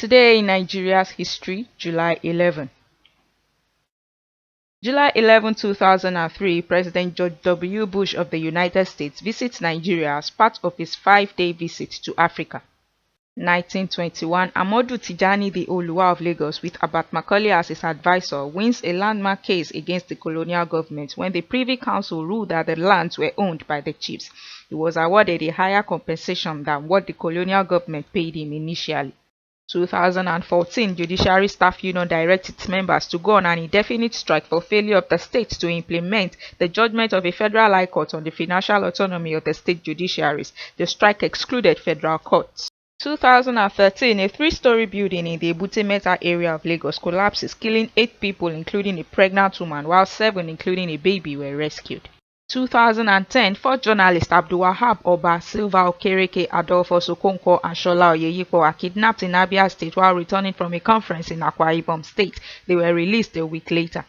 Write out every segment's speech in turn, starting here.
Today in Nigeria's history, July 11. July 11, 2003, President George W. Bush of the United States visits Nigeria as part of his 5-day visit to Africa. 1921, Amodu Tijani the Oluwa of Lagos, with Abat Macaulay as his advisor, wins a landmark case against the colonial government when the Privy Council ruled that the lands were owned by the chiefs. He was awarded a higher compensation than what the colonial government paid him initially. 2014, Judiciary Staff Union directs its members to go on an indefinite strike for failure of the state to implement the judgment of a federal high court on the financial autonomy of the state judiciaries. The strike excluded federal courts. 2013, a 3-story building in the Ebute Metta area of Lagos collapses, killing 8 people including a pregnant woman, while 7 including a baby were rescued. 2010, 4 journalists Abdulwahab Oba, Silva Okereke, Adolfo Sokonkwo and Shola Oyeyipo were kidnapped in Abia State while returning from a conference in Akwa Ibom State. They were released a week later.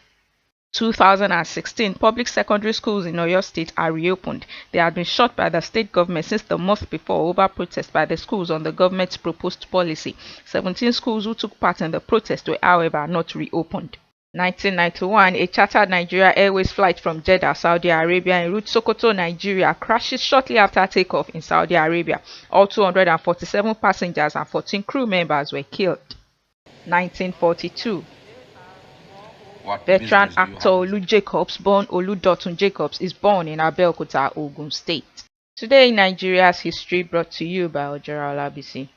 2016, public secondary schools in Oyo State are reopened. They had been shut by the state government since the month before over protest by the schools on the government's proposed policy. 17 schools who took part in the protest were, however, not reopened. 1991, a chartered Nigeria Airways flight from Jeddah, Saudi Arabia en route Sokoto, Nigeria crashes shortly after takeoff in Saudi Arabia. All 247 passengers and 14 crew members were killed. 1942. Veteran actor Olu Jacobs, born Oludotun Jacobs, is born in Abeokuta, Ogun State. Today in Nigeria's history, brought to you by Ojara Olabisi.